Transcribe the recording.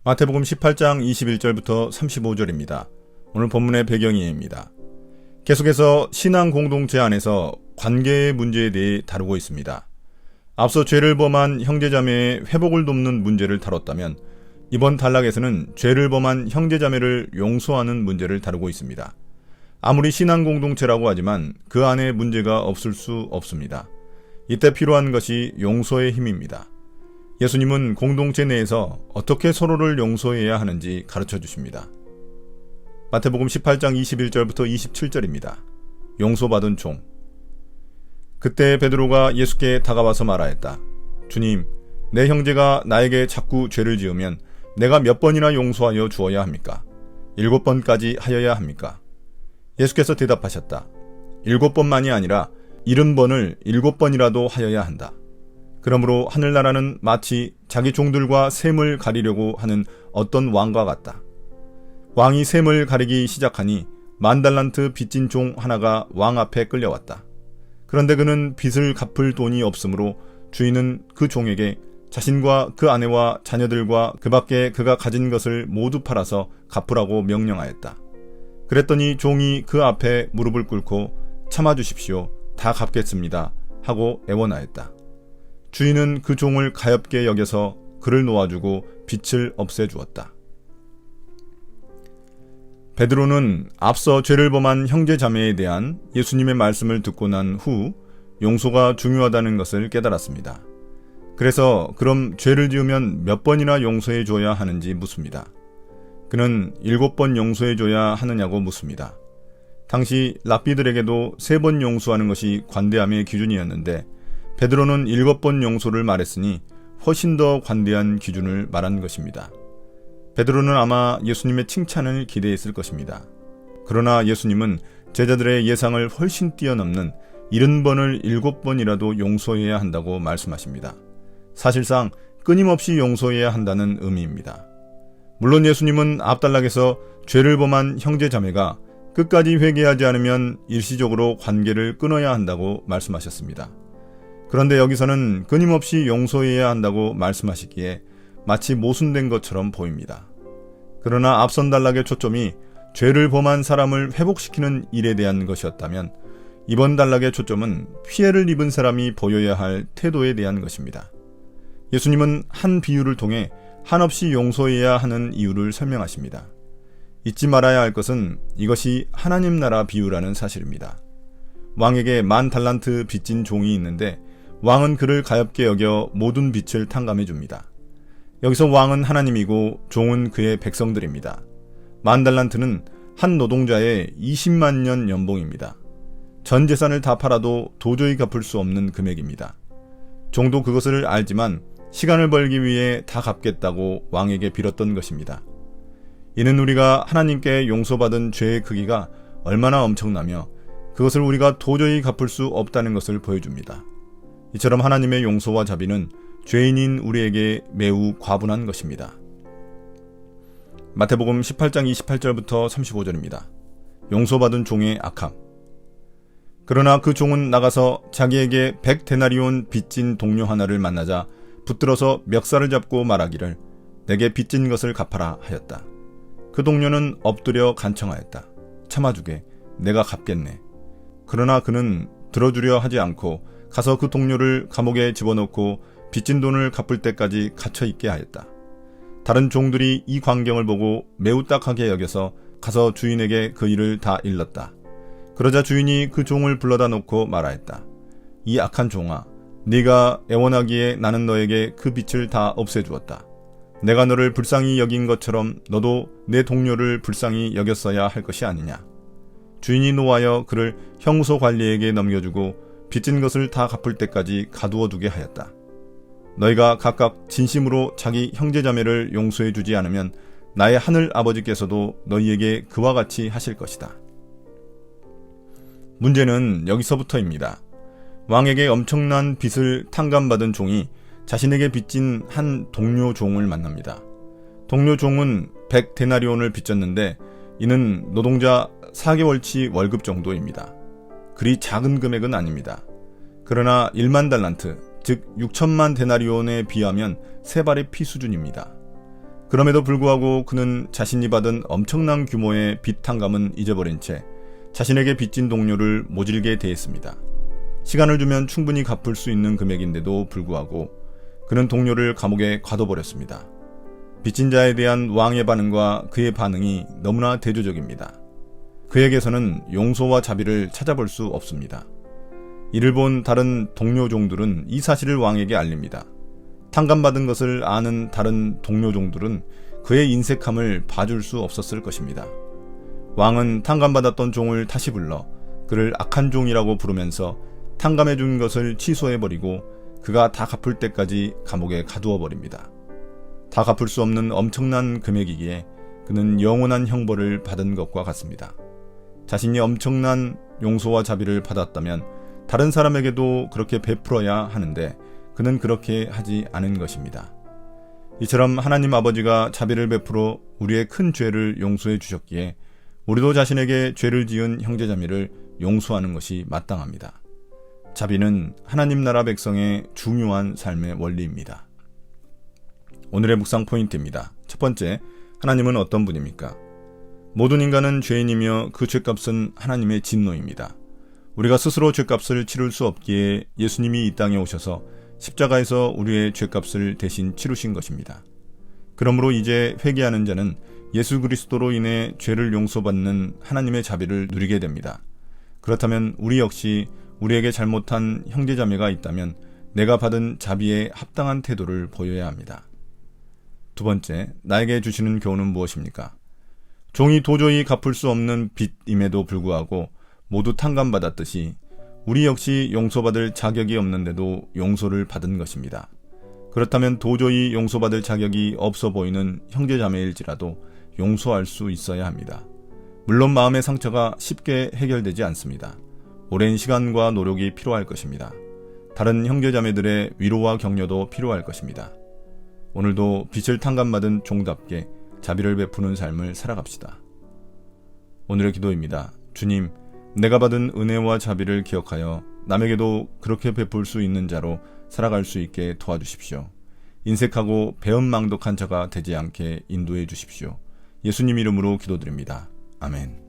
마태복음 18장 21절부터 35절입니다. 오늘 본문의 배경이입니다. 계속해서 신앙 공동체 안에서 관계의 문제에 대해 다루고 있습니다. 앞서 죄를 범한 형제자매의 회복을 돕는 문제를 다뤘다면 이번 단락에서는 죄를 범한 형제자매를 용서하는 문제를 다루고 있습니다. 아무리 신앙 공동체라고 하지만 그 안에 문제가 없을 수 없습니다. 이때 필요한 것이 용서의 힘입니다. 예수님은 공동체 내에서 어떻게 서로를 용서해야 하는지 가르쳐 주십니다. 마태복음 18장 21절부터 27절입니다. 용서받은 종. 그때 베드로가 예수께 다가와서 말하였다. 주님, 내 형제가 나에게 자꾸 죄를 지으면 내가 몇 번이나 용서하여 주어야 합니까? 7번까지 하여야 합니까? 예수께서 대답하셨다. 7번만이 아니라 70번을 7번이라도 하여야 한다. 그러므로 하늘나라는 마치 자기 종들과 셈을 가리려고 하는 어떤 왕과 같다. 왕이 셈을 가리기 시작하니 10,000달란트 빚진 종 하나가 왕 앞에 끌려왔다. 그런데 그는 빚을 갚을 돈이 없으므로 주인은 그 종에게 자신과 그 아내와 자녀들과 그 밖에 그가 가진 것을 모두 팔아서 갚으라고 명령하였다. 그랬더니 종이 그 앞에 무릎을 꿇고 참아주십시오. 다 갚겠습니다. 하고 애원하였다. 주인은 그 종을 가엾게 여겨서 그를 놓아주고 빚을 없애주었다. 베드로는 앞서 죄를 범한 형제자매에 대한 예수님의 말씀을 듣고 난 후 용서가 중요하다는 것을 깨달았습니다. 그래서 그럼 죄를 지으면 몇 번이나 용서해 줘야 하는지 묻습니다. 그는 7번 용서해 줘야 하느냐고 묻습니다. 당시 랍비들에게도 3번 용서하는 것이 관대함의 기준이었는데 베드로는 7번 용서를 말했으니 훨씬 더 관대한 기준을 말한 것입니다. 베드로는 아마 예수님의 칭찬을 기대했을 것입니다. 그러나 예수님은 제자들의 예상을 훨씬 뛰어넘는 70번을 7번이라도 용서해야 한다고 말씀하십니다. 사실상 끊임없이 용서해야 한다는 의미입니다. 물론 예수님은 앞단락에서 죄를 범한 형제자매가 끝까지 회개하지 않으면 일시적으로 관계를 끊어야 한다고 말씀하셨습니다. 그런데 여기서는 끊임없이 용서해야 한다고 말씀하시기에 마치 모순된 것처럼 보입니다. 그러나 앞선 단락의 초점이 죄를 범한 사람을 회복시키는 일에 대한 것이었다면 이번 단락의 초점은 피해를 입은 사람이 보여야 할 태도에 대한 것입니다. 예수님은 한 비유를 통해 한없이 용서해야 하는 이유를 설명하십니다. 잊지 말아야 할 것은 이것이 하나님 나라 비유라는 사실입니다. 왕에게 10,000달란트 빚진 종이 있는데 왕은 그를 가엾게 여겨 모든 빚을 탕감해 줍니다. 여기서 왕은 하나님이고 종은 그의 백성들입니다. 10,000달란트는 한 노동자의 20만 년 연봉입니다. 전 재산을 다 팔아도 도저히 갚을 수 없는 금액입니다. 종도 그것을 알지만 시간을 벌기 위해 다 갚겠다고 왕에게 빌었던 것입니다. 이는 우리가 하나님께 용서받은 죄의 크기가 얼마나 엄청나며 그것을 우리가 도저히 갚을 수 없다는 것을 보여줍니다. 이처럼 하나님의 용서와 자비는 죄인인 우리에게 매우 과분한 것입니다. 마태복음 18장 28절부터 35절입니다. 용서받은 종의 악함. 그러나 그 종은 나가서 자기에게 100데나리온 빚진 동료 하나를 만나자 붙들어서 멱살을 잡고 말하기를 내게 빚진 것을 갚아라 하였다. 그 동료는 엎드려 간청하였다. 참아주게, 내가 갚겠네. 그러나 그는 들어주려 하지 않고 가서 그 동료를 감옥에 집어넣고 빚진 돈을 갚을 때까지 갇혀있게 하였다. 다른 종들이 이 광경을 보고 매우 딱하게 여겨서 가서 주인에게 그 일을 다 일렀다. 그러자 주인이 그 종을 불러다 놓고 말하였다. 이 악한 종아, 네가 애원하기에 나는 너에게 그 빚을 다 없애주었다. 내가 너를 불쌍히 여긴 것처럼 너도 내 동료를 불쌍히 여겼어야 할 것이 아니냐. 주인이 노하여 그를 형소 관리에게 넘겨주고 빚진 것을 다 갚을 때까지 가두어 두게 하였다. 너희가 각각 진심으로 자기 형제자매를 용서해 주지 않으면 나의 하늘 아버지께서도 너희에게 그와 같이 하실 것이다. 문제는 여기서부터입니다. 왕에게 엄청난 빚을 탕감받은 종이 자신에게 빚진 한 동료 종을 만납니다. 동료 종은 100데나리온을 빚졌는데 이는 노동자 4개월치 월급 정도입니다. 그리 작은 금액은 아닙니다. 그러나 10,000달란트, 즉 6천만 데나리온에 비하면 세 발의 피 수준입니다. 그 그럼에도 불구하고 그는 자신이 받은 엄청난 규모의 빚 탕감은 잊어버린 채 자신에게 빚진 동료를 모질게 대했습니다. 시간을 주면 충분히 갚을 수 있는 금액인데도 불구하고 그는 동료를 감옥에 가둬버렸습니다. 빚진 자에 대한 왕의 반응과 그의 반응이 너무나 대조적입니다. 그에게서는 용서와 자비를 찾아볼 수 없습니다. 이를 본 다른 동료 종들은 이 사실을 왕에게 알립니다. 탕감받은 것을 아는 다른 동료 종들은 그의 인색함을 봐줄 수 없었을 것입니다. 왕은 탕감받았던 종을 다시 불러 그를 악한 종이라고 부르면서 탕감해 준 것을 취소해버리고 그가 다 갚을 때까지 감옥에 가두어 버립니다. 다 갚을 수 없는 엄청난 금액이기에 그는 영원한 형벌을 받은 것과 같습니다. 자신이 엄청난 용서와 자비를 받았다면 다른 사람에게도 그렇게 베풀어야 하는데 그는 그렇게 하지 않은 것입니다. 이처럼 하나님 아버지가 자비를 베풀어 우리의 큰 죄를 용서해 주셨기에 우리도 자신에게 죄를 지은 형제자매를 용서하는 것이 마땅합니다. 자비는 하나님 나라 백성의 중요한 삶의 원리입니다. 오늘의 묵상 포인트입니다. 첫 번째, 하나님은 어떤 분입니까? 모든 인간은 죄인이며 그 죄값은 하나님의 진노입니다. 우리가 스스로 죄값을 치룰 수 없기에 예수님이 이 땅에 오셔서 십자가에서 우리의 죄값을 대신 치르신 것입니다. 그러므로 이제 회개하는 자는 예수 그리스도로 인해 죄를 용서받는 하나님의 자비를 누리게 됩니다. 그렇다면 우리 역시 우리에게 잘못한 형제자매가 있다면 내가 받은 자비에 합당한 태도를 보여야 합니다. 두 번째, 나에게 주시는 교훈은 무엇입니까? 종이 도저히 갚을 수 없는 빚임에도 불구하고 모두 탕감받았듯이 우리 역시 용서받을 자격이 없는데도 용서를 받은 것입니다. 그렇다면 도저히 용서받을 자격이 없어 보이는 형제자매일지라도 용서할 수 있어야 합니다. 물론 마음의 상처가 쉽게 해결되지 않습니다. 오랜 시간과 노력이 필요할 것입니다. 다른 형제자매들의 위로와 격려도 필요할 것입니다. 오늘도 빚을 탕감받은 종답게 자비를 베푸는 삶을 살아갑시다. 오늘의 기도입니다. 주님, 내가 받은 은혜와 자비를 기억하여 남에게도 그렇게 베풀 수 있는 자로 살아갈 수 있게 도와주십시오. 인색하고 배은망덕한 자가 되지 않게 인도해 주십시오. 예수님 이름으로 기도드립니다. 아멘.